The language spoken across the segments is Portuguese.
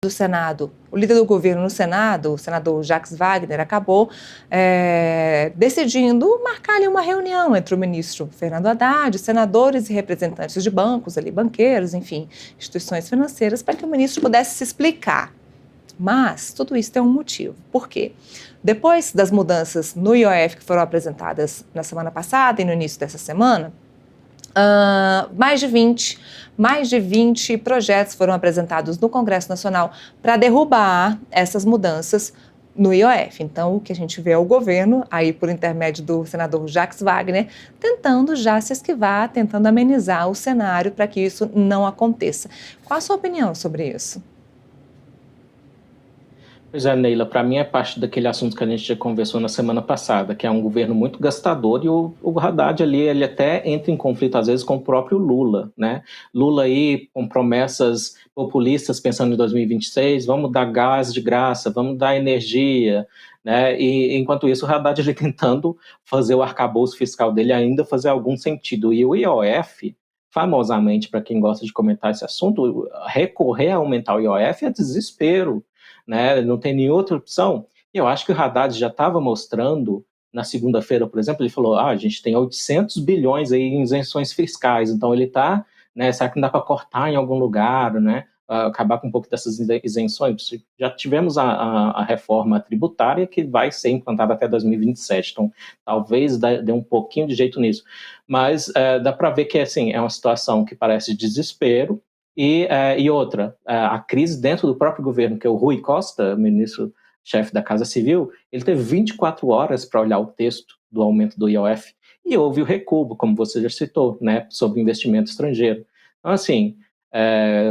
do Senado, o líder do governo no Senado, o senador Jacques Wagner, acabou decidindo marcar ali uma reunião entre o ministro Fernando Haddad, senadores e representantes de bancos, ali, banqueiros, enfim, instituições financeiras, para que o ministro pudesse se explicar. Mas tudo isso tem um motivo. Por quê? Depois das mudanças no IOF que foram apresentadas na semana passada e no início dessa semana, mais de 20 projetos foram apresentados no Congresso Nacional para derrubar essas mudanças no IOF. Então, o que a gente vê é o governo, aí por intermédio do senador Jacques Wagner, tentando já se esquivar, tentando amenizar o cenário para que isso não aconteça. Qual a sua opinião sobre isso? Pois é, Neila, para mim é parte daquele assunto que a gente já conversou na semana passada, que é um governo muito gastador e o Haddad ali, ele até entra em conflito às vezes com o próprio Lula, né? Lula aí com promessas populistas pensando em 2026, vamos dar gás de graça, vamos dar energia, né? E enquanto isso o Haddad ali tentando fazer o arcabouço fiscal dele ainda fazer algum sentido. E o IOF, famosamente, para quem gosta de comentar esse assunto, recorrer a aumentar o IOF é desespero, né? Não tem nenhuma outra opção. E eu acho que o Haddad já estava mostrando, na segunda-feira, por exemplo, ele falou, a gente tem 800 bilhões aí em isenções fiscais, então ele está, né, será que não dá para cortar em algum lugar, né, acabar com um pouco dessas isenções? Já tivemos a reforma tributária que vai ser implantada até 2027, então talvez dê um pouquinho de jeito nisso. Mas dá para ver que assim, é uma situação que parece desespero. E outra, a crise dentro do próprio governo, que é o Rui Costa, ministro-chefe da Casa Civil, ele teve 24 horas para olhar o texto do aumento do IOF e houve o recuo, como você já citou, né, sobre investimento estrangeiro. Então, assim,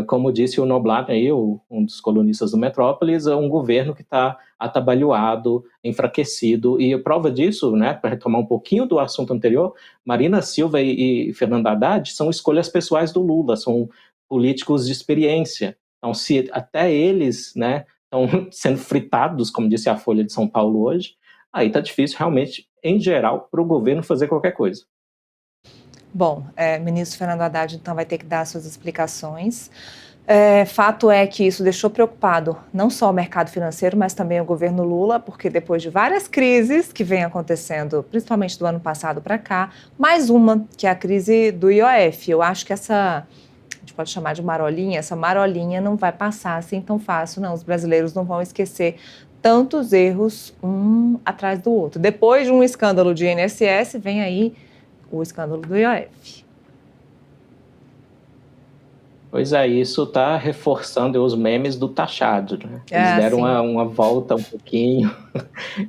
como disse o Noblat, aí, um dos colunistas do Metrópolis, é um governo que está atabalhoado, enfraquecido, e a prova disso, né, para retomar um pouquinho do assunto anterior, Marina Silva e Fernando Haddad são escolhas pessoais do Lula, são políticos de experiência. Então, se até eles, né, estão sendo fritados, como disse a Folha de São Paulo hoje, aí está difícil realmente, em geral, para o governo fazer qualquer coisa. Bom, ministro Fernando Haddad, então, vai ter que dar suas explicações. Fato é que isso deixou preocupado não só o mercado financeiro, mas também o governo Lula, porque depois de várias crises que vem acontecendo, principalmente do ano passado para cá, mais uma, que é a crise do IOF. Eu acho que a gente pode chamar de marolinha, essa marolinha não vai passar assim tão fácil, não. Os brasileiros não vão esquecer tantos erros um atrás do outro. Depois de um escândalo de INSS, vem aí o escândalo do IOF. Pois é, isso está reforçando os memes do taxado, né? Eles deram uma volta um pouquinho.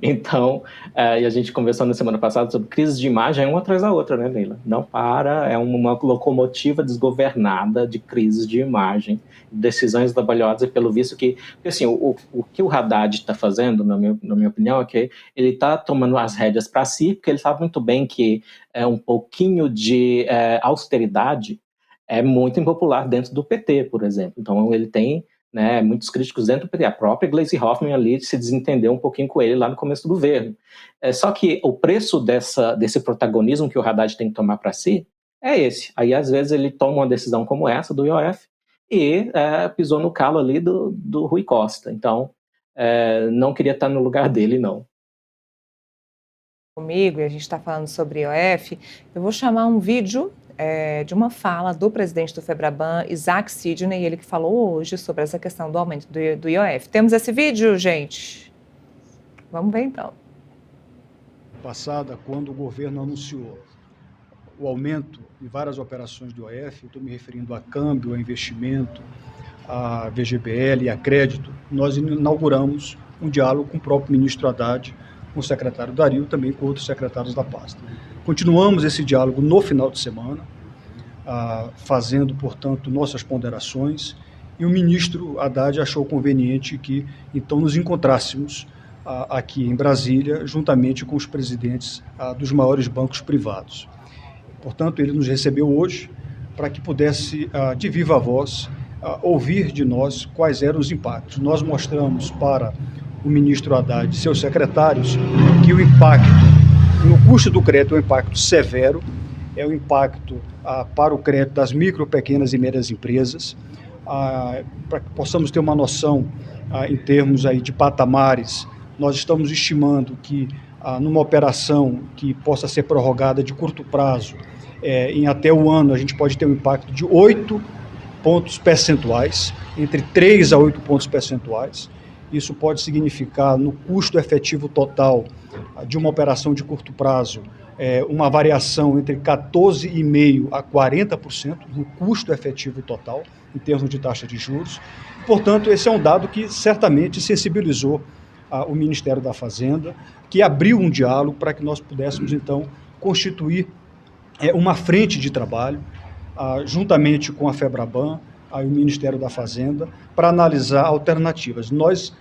Então, e a gente conversou na semana passada sobre crises de imagem, uma atrás da outra, né, Leila? Não para, é uma locomotiva desgovernada de crises de imagem, decisões trabalhadas, e pelo visto que... Porque, assim, o que o Haddad está fazendo, na minha opinião, é que ele está tomando as rédeas para si, porque ele sabe muito bem que um pouquinho de austeridade é muito impopular dentro do PT, por exemplo. Então, ele tem, né, muitos críticos dentro do PT. A própria Gleisi Hoffmann ali se desentendeu um pouquinho com ele lá no começo do governo. Só que o preço desse protagonismo que o Haddad tem que tomar para si é esse. Aí, às vezes, ele toma uma decisão como essa, do IOF, e pisou no calo ali do Rui Costa. Então, não queria estar no lugar dele, não. Comigo, e a gente está falando sobre IOF, eu vou chamar um vídeo de uma fala do presidente do FEBRABAN, Isaac Sidney, ele que falou hoje sobre essa questão do aumento do IOF. Temos esse vídeo, gente? Vamos ver, então. Passada, quando o governo anunciou o aumento de várias operações do IOF, eu estou me referindo a câmbio, a investimento, a VGBL e a crédito, nós inauguramos um diálogo com o próprio ministro Haddad, com o secretário Dario, também com outros secretários da pasta. Continuamos esse diálogo no final de semana, fazendo, portanto, nossas ponderações, e o ministro Haddad achou conveniente que, então, nos encontrássemos aqui em Brasília, juntamente com os presidentes dos maiores bancos privados. Portanto, ele nos recebeu hoje para que pudesse, de viva voz, ouvir de nós quais eram os impactos. Nós mostramos para o ministro Haddad e seus secretários que o impacto no custo do crédito é um impacto severo, é o impacto para o crédito das micro, pequenas e médias empresas. para que possamos ter uma noção em termos aí de patamares, nós estamos estimando que numa operação que possa ser prorrogada de curto prazo, em até o ano, a gente pode ter um impacto de 8 pontos percentuais, entre 3 a 8 pontos percentuais. Isso pode significar, no custo efetivo total de uma operação de curto prazo, uma variação entre 14,5% a 40% no custo efetivo total, em termos de taxa de juros. Portanto, esse é um dado que certamente sensibilizou o Ministério da Fazenda, que abriu um diálogo para que nós pudéssemos, então, constituir uma frente de trabalho, juntamente com a FEBRABAN e o Ministério da Fazenda, para analisar alternativas. Nós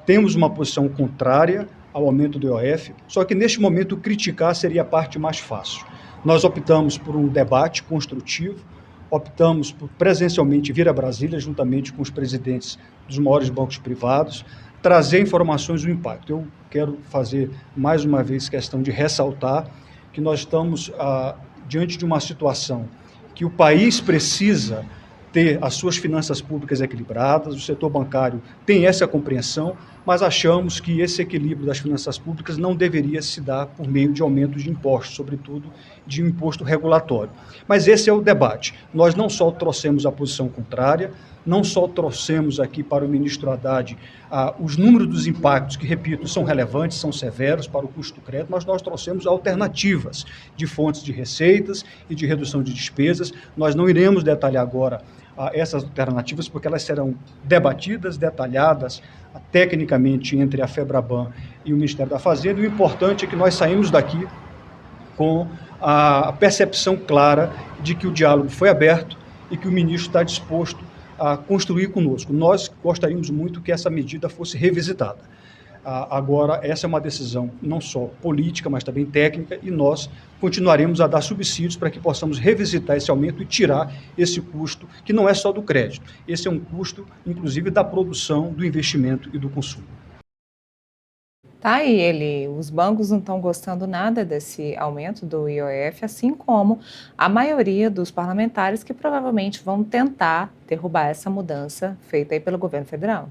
temos uma posição contrária ao aumento do IOF, só que neste momento criticar seria a parte mais fácil. Nós optamos por um debate construtivo, optamos por presencialmente vir a Brasília, juntamente com os presidentes dos maiores bancos privados, trazer informações do impacto. Eu quero fazer mais uma vez questão de ressaltar que nós estamos diante de uma situação que o país precisa ter as suas finanças públicas equilibradas, o setor bancário tem essa compreensão, mas achamos que esse equilíbrio das finanças públicas não deveria se dar por meio de aumento de impostos, sobretudo de um imposto regulatório. Mas esse é o debate. Nós não só trouxemos a posição contrária, não só trouxemos aqui para o ministro Haddad os números dos impactos, que, repito, são relevantes, são severos para o custo do crédito, mas nós trouxemos alternativas de fontes de receitas e de redução de despesas. Nós não iremos detalhar agora essas alternativas, porque elas serão debatidas, detalhadas tecnicamente entre a FEBRABAN e o Ministério da Fazenda. E o importante é que nós saímos daqui com a percepção clara de que o diálogo foi aberto e que o ministro está disposto a construir conosco. Nós gostaríamos muito que essa medida fosse revisitada. Agora, essa é uma decisão não só política, mas também técnica, e nós continuaremos a dar subsídios para que possamos revisitar esse aumento e tirar esse custo, que não é só do crédito, esse é um custo, inclusive, da produção, do investimento e do consumo. Tá aí, os bancos não estão gostando nada desse aumento do IOF, assim como a maioria dos parlamentares que provavelmente vão tentar derrubar essa mudança feita aí pelo governo federal.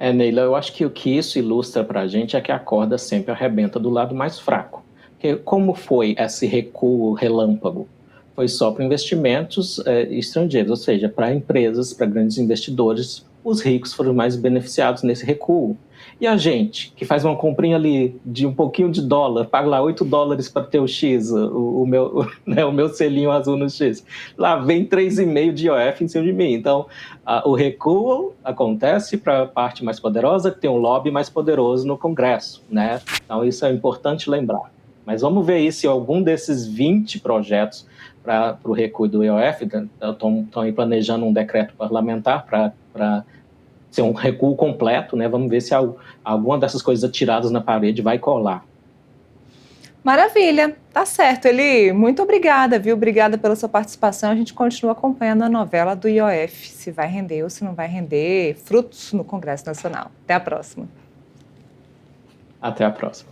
Neila, eu acho que o que isso ilustra para a gente é que a corda sempre arrebenta do lado mais fraco. Porque como foi esse recuo relâmpago? Foi só para investimentos estrangeiros, ou seja, para empresas, para grandes investidores, os ricos foram mais beneficiados nesse recuo. E a gente, que faz uma comprinha ali de um pouquinho de dólar, paga lá $8 para ter o X, o meu selinho azul no X, lá vem 3,5 de IOF em cima de mim. Então, o recuo acontece para a parte mais poderosa, que tem um lobby mais poderoso no Congresso, né? Então, isso é importante lembrar. Mas vamos ver aí se algum desses 20 projetos para o recuo do IOF estão aí planejando um decreto parlamentar para ser um recuo completo, né? Vamos ver se alguma dessas coisas atiradas na parede vai colar. Maravilha, tá certo, Eli. Muito obrigada, viu? Obrigada pela sua participação. A gente continua acompanhando a novela do IOF, se vai render ou se não vai render frutos no Congresso Nacional. Até a próxima. Até a próxima.